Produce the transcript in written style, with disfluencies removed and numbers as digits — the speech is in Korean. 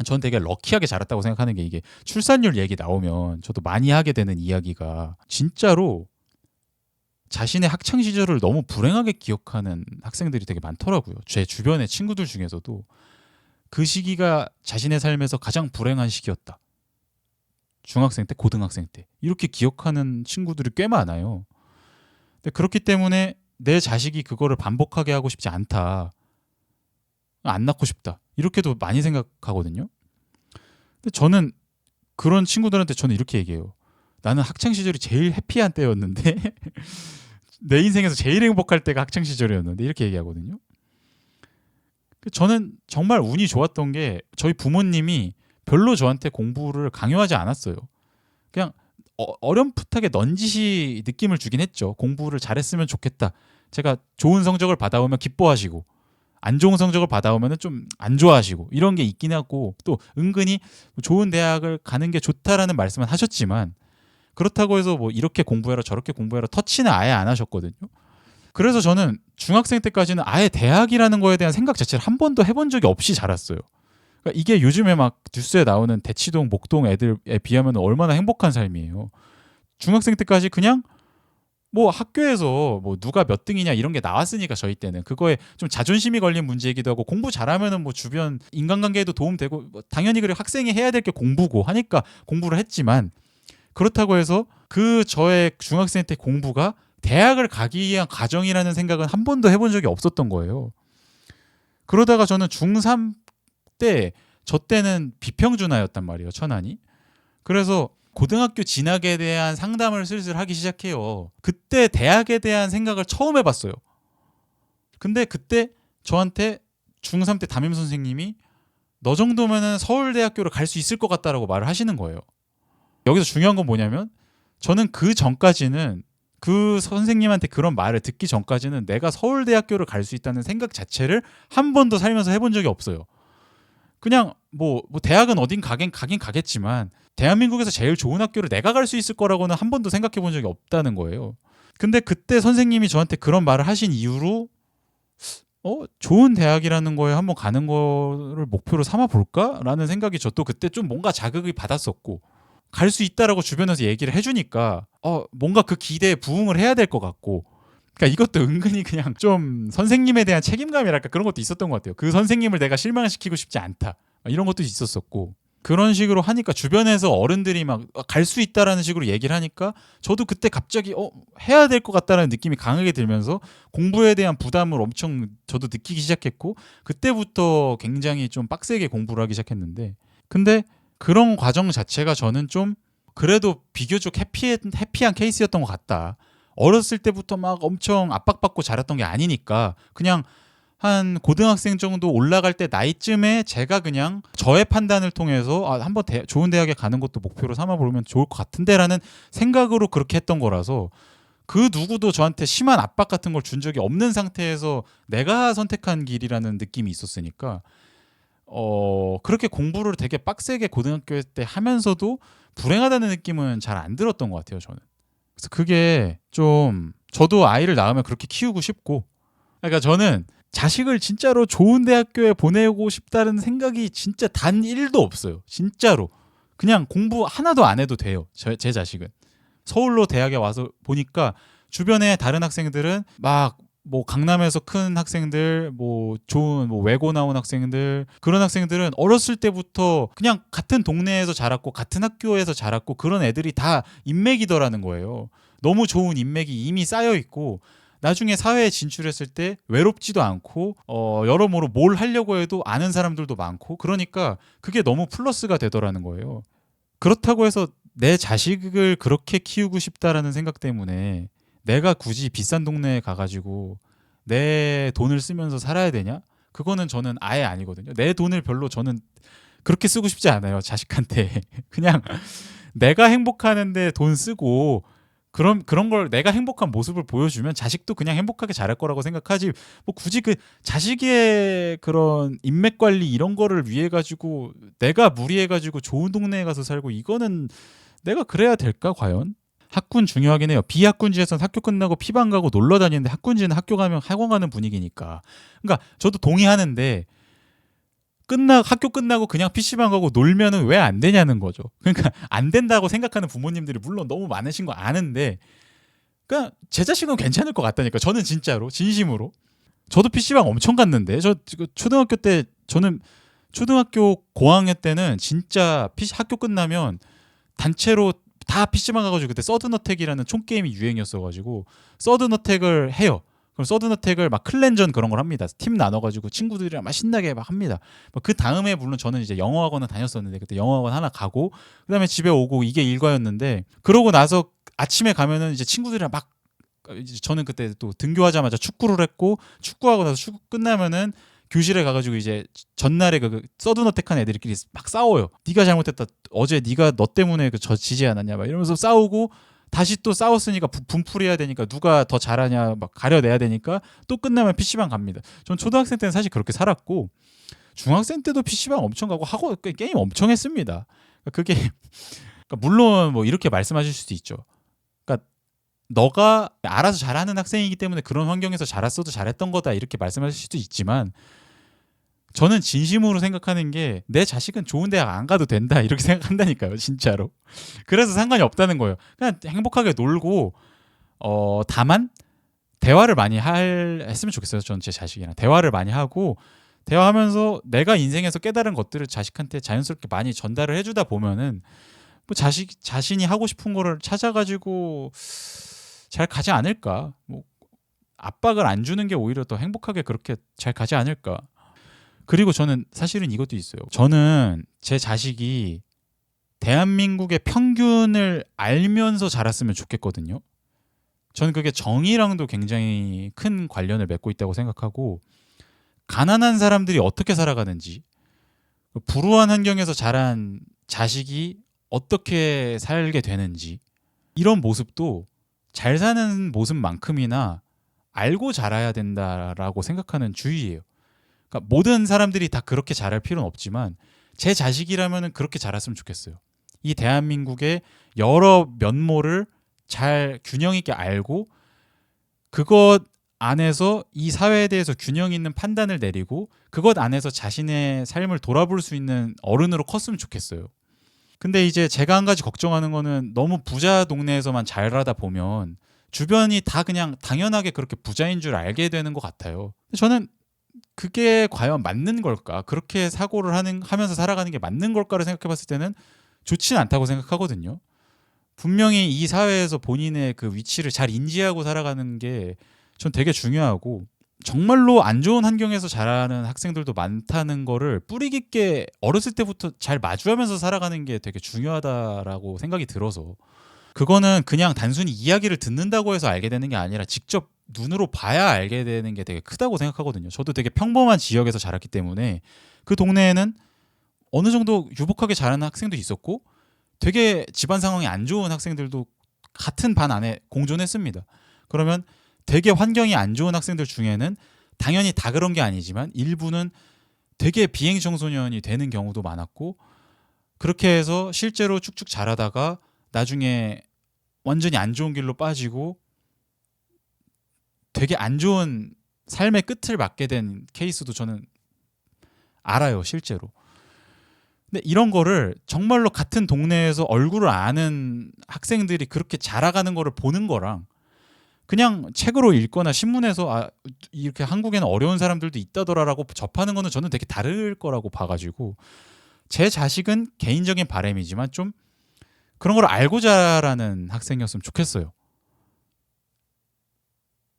전 되게 럭키하게 자랐다고 생각하는 게 이게 출산율 얘기 나오면 저도 많이 하게 되는 이야기가 진짜로 자신의 학창 시절을 너무 불행하게 기억하는 학생들이 되게 많더라고요. 제 주변의 친구들 중에서도 그 시기가 자신의 삶에서 가장 불행한 시기였다. 중학생 때, 고등학생 때 이렇게 기억하는 친구들이 꽤 많아요. 근데 그렇기 때문에 내 자식이 그거를 반복하게 하고 싶지 않다. 안 낳고 싶다. 이렇게도 많이 생각하거든요. 근데 저는 그런 친구들한테 저는 이렇게 얘기해요. 나는 학창 시절이 제일 해피한 때였는데 내 인생에서 제일 행복할 때가 학창 시절이었는데 이렇게 얘기하거든요. 저는 정말 운이 좋았던 게 저희 부모님이 별로 저한테 공부를 강요하지 않았어요. 그냥 어렴풋하게 넌지시 느낌을 주긴 했죠. 공부를 잘했으면 좋겠다. 제가 좋은 성적을 받아오면 기뻐하시고 안 좋은 성적을 받아오면 좀 안 좋아하시고 이런 게 있긴 하고 또 은근히 좋은 대학을 가는 게 좋다라는 말씀은 하셨지만 그렇다고 해서 뭐 이렇게 공부해라 저렇게 공부해라 터치는 아예 안 하셨거든요. 그래서 저는 중학생 때까지는 아예 대학이라는 거에 대한 생각 자체를 한 번도 해본 적이 없이 자랐어요. 그러니까 이게 요즘에 막 뉴스에 나오는 대치동, 목동 애들에 비하면 얼마나 행복한 삶이에요. 중학생 때까지 그냥 뭐 학교에서 뭐 누가 몇 등이냐 이런 게 나왔으니까 저희 때는 그거에 좀 자존심이 걸린 문제이기도 하고 공부 잘하면은 뭐 주변 인간관계에도 도움되고 뭐 당연히 그래 학생이 해야 될 게 공부고 하니까 공부를 했지만 그렇다고 해서 그 저의 중학생 때 공부가 대학을 가기 위한 과정이라는 생각은 한 번도 해본 적이 없었던 거예요. 그러다가 저는 중3 때 저 때는 비평준화였단 말이에요. 천안이. 그래서 고등학교 진학에 대한 상담을 슬슬 하기 시작해요. 그때 대학에 대한 생각을 처음 해봤어요. 근데 그때 저한테 중3 때 담임 선생님이 너 정도면은 서울대학교를 갈 수 있을 것 같다라고 말을 하시는 거예요. 여기서 중요한 건 뭐냐면 저는 그 전까지는 그 선생님한테 그런 말을 듣기 전까지는 내가 서울대학교를 갈 수 있다는 생각 자체를 한 번도 살면서 해본 적이 없어요. 그냥 뭐 대학은 어딘 가긴 가겠지만 대한민국에서 제일 좋은 학교를 내가 갈 수 있을 거라고는 한 번도 생각해 본 적이 없다는 거예요. 근데 그때 선생님이 저한테 그런 말을 하신 이후로 좋은 대학이라는 거에 한번 가는 거를 목표로 삼아 볼까라는 생각이 저 또 그때 좀 뭔가 자극이 받았었고 갈 수 있다라고 주변에서 얘기를 해주니까 뭔가 그 기대에 부응을 해야 될 것 같고 그러니까 이것도 은근히 그냥 좀 선생님에 대한 책임감이랄까 그런 것도 있었던 것 같아요. 그 선생님을 내가 실망시키고 싶지 않다 이런 것도 있었었고 그런 식으로 하니까 주변에서 어른들이 막 갈 수 있다라는 식으로 얘기를 하니까 저도 그때 갑자기 해야 될 것 같다라는 느낌이 강하게 들면서 공부에 대한 부담을 엄청 저도 느끼기 시작했고 그때부터 굉장히 좀 빡세게 공부를 하기 시작했는데 근데 그런 과정 자체가 저는 좀 그래도 비교적 해피한 케이스였던 것 같다. 어렸을 때부터 막 엄청 압박받고 자랐던 게 아니니까 그냥 한 고등학생 정도 올라갈 때 나이쯤에 제가 그냥 저의 판단을 통해서 한번 좋은 대학에 가는 것도 목표로 삼아보면 좋을 것 같은데라는 생각으로 그렇게 했던 거라서 그 누구도 저한테 심한 압박 같은 걸 준 적이 없는 상태에서 내가 선택한 길이라는 느낌이 있었으니까 그렇게 공부를 되게 빡세게 고등학교 때 하면서도 불행하다는 느낌은 잘 안 들었던 것 같아요 저는. 그래서 그게 좀 저도 아이를 낳으면 그렇게 키우고 싶고 그러니까 저는 자식을 진짜로 좋은 대학교에 보내고 싶다는 생각이 진짜 단 1도 없어요. 진짜로. 그냥 공부 하나도 안 해도 돼요. 제 자식은. 서울로 대학에 와서 보니까 주변에 다른 학생들은 막 뭐 강남에서 큰 학생들, 뭐 좋은 뭐 외고 나온 학생들 그런 학생들은 어렸을 때부터 그냥 같은 동네에서 자랐고 같은 학교에서 자랐고 그런 애들이 다 인맥이더라는 거예요. 너무 좋은 인맥이 이미 쌓여 있고 나중에 사회에 진출했을 때 외롭지도 않고 여러모로 뭘 하려고 해도 아는 사람들도 많고 그러니까 그게 너무 플러스가 되더라는 거예요. 그렇다고 해서 내 자식을 그렇게 키우고 싶다라는 생각 때문에 내가 굳이 비싼 동네에 가가지고 내 돈을 쓰면서 살아야 되냐? 그거는 저는 아예 아니거든요. 내 돈을 별로 저는 그렇게 쓰고 싶지 않아요. 자식한테. 그냥 내가 행복하는데 돈 쓰고 그런 걸 내가 행복한 모습을 보여주면 자식도 그냥 행복하게 자랄 거라고 생각하지 뭐 굳이 그 자식의 그런 인맥 관리 이런 거를 위해 가지고 내가 무리해 가지고 좋은 동네에 가서 살고 이거는 내가 그래야 될까 과연? 학군 중요하긴 해요. 비학군지에서는 학교 끝나고 피방 가고 놀러 다니는데 학군지는 학교 가면 학원 가는 분위기니까. 그러니까 저도 동의하는데 학교 끝나고 그냥 PC방 가고 놀면은 왜 안 되냐는 거죠. 그러니까 안 된다고 생각하는 부모님들이 물론 너무 많으신 거 아는데, 그러니까 제 자식은 괜찮을 것 같다니까. 저는 진짜로 진심으로. 저도 PC방 엄청 갔는데, 초등학교 때, 저는 초등학교 고학년 때는 진짜 학교 끝나면 단체로 다 PC방 가가지고, 그때 서든어택이라는 총게임이 유행이었어가지고 서든어택을 해요. 그럼 서든어택을 막 클랜전 그런 걸 합니다. 팀 나눠가지고 친구들이랑 막 신나게 막 합니다. 그 다음에 물론 저는 이제 영어학원은 다녔었는데, 그때 영어학원 하나 가고 그다음에 집에 오고, 이게 일과였는데, 그러고 나서 아침에 가면은 이제 친구들이랑 막, 저는 그때 또 등교하자마자 축구를 했고, 축구하고 나서 축구 끝나면은 교실에 가가지고 이제 전날에 그 서든어택한 애들끼리 막 싸워요. 네가 잘못했다. 어제 네가 너 때문에 저 지지 않았냐 막 이러면서 싸우고, 다시 또 싸웠으니까 분풀해야 되니까 누가 더 잘하냐 막 가려내야 되니까 또 끝나면 PC방 갑니다. 전 초등학생 때는 사실 그렇게 살았고, 중학생 때도 PC방 엄청 가고 하고 게임 엄청 했습니다. 그게 그러니까 물론 뭐 이렇게 말씀하실 수도 있죠. 그러니까 너가 알아서 잘하는 학생이기 때문에 그런 환경에서 자랐어도 잘했던 거다, 이렇게 말씀하실 수도 있지만, 저는 진심으로 생각하는 게 내 자식은 좋은 대학 안 가도 된다, 이렇게 생각한다니까요. 진짜로. 그래서 상관이 없다는 거예요. 그냥 행복하게 놀고, 다만 대화를 많이 했으면 좋겠어요. 저는 제 자식이랑 대화를 많이 하고, 대화하면서 내가 인생에서 깨달은 것들을 자식한테 자연스럽게 많이 전달을 해주다 보면은 뭐 자신이 하고 싶은 거를 찾아가지고 잘 가지 않을까. 뭐 압박을 안 주는 게 오히려 더 행복하게 그렇게 잘 가지 않을까. 그리고 저는 사실은 이것도 있어요. 저는 제 자식이 대한민국의 평균을 알면서 자랐으면 좋겠거든요. 저는 그게 정의랑도 굉장히 큰 관련을 맺고 있다고 생각하고, 가난한 사람들이 어떻게 살아가는지, 불우한 환경에서 자란 자식이 어떻게 살게 되는지, 이런 모습도 잘 사는 모습만큼이나 알고 자라야 된다라고 생각하는 주의예요. 그러니까 모든 사람들이 다 그렇게 자랄 필요는 없지만 제 자식이라면 그렇게 자랐으면 좋겠어요. 이 대한민국의 여러 면모를 잘 균형 있게 알고, 그것 안에서 이 사회에 대해서 균형 있는 판단을 내리고, 그것 안에서 자신의 삶을 돌아볼 수 있는 어른으로 컸으면 좋겠어요. 근데 이제 제가 한 가지 걱정하는 거는, 너무 부자 동네에서만 자라다 보면 주변이 다 그냥 당연하게 그렇게 부자인 줄 알게 되는 것 같아요. 저는 그게 과연 맞는 걸까? 그렇게 사고를 하면서 살아가는 게 맞는 걸까를 생각해 봤을 때는 좋지는 않다고 생각하거든요. 분명히 이 사회에서 본인의 그 위치를 잘 인지하고 살아가는 게 전 되게 중요하고, 정말로 안 좋은 환경에서 자라는 학생들도 많다는 거를 뿌리 깊게 어렸을 때부터 잘 마주하면서 살아가는 게 되게 중요하다라고 생각이 들어서, 그거는 그냥 단순히 이야기를 듣는다고 해서 알게 되는 게 아니라 직접 눈으로 봐야 알게 되는 게 되게 크다고 생각하거든요. 저도 되게 평범한 지역에서 자랐기 때문에 그 동네에는 어느 정도 유복하게 자라는 학생도 있었고, 되게 집안 상황이 안 좋은 학생들도 같은 반 안에 공존했습니다. 그러면 되게 환경이 안 좋은 학생들 중에는 당연히 다 그런 게 아니지만 일부는 되게 비행 청소년이 되는 경우도 많았고, 그렇게 해서 실제로 쭉쭉 자라다가 나중에 완전히 안 좋은 길로 빠지고 되게 안 좋은 삶의 끝을 맞게 된 케이스도 저는 알아요, 실제로. 근데 이런 거를 정말로 같은 동네에서 얼굴을 아는 학생들이 그렇게 자라가는 거를 보는 거랑, 그냥 책으로 읽거나 신문에서 이렇게 한국에는 어려운 사람들도 있다더라라고 접하는 거는 저는 되게 다를 거라고 봐가지고, 제 자식은 개인적인 바람이지만 좀 그런 걸 알고 자라는 학생이었으면 좋겠어요.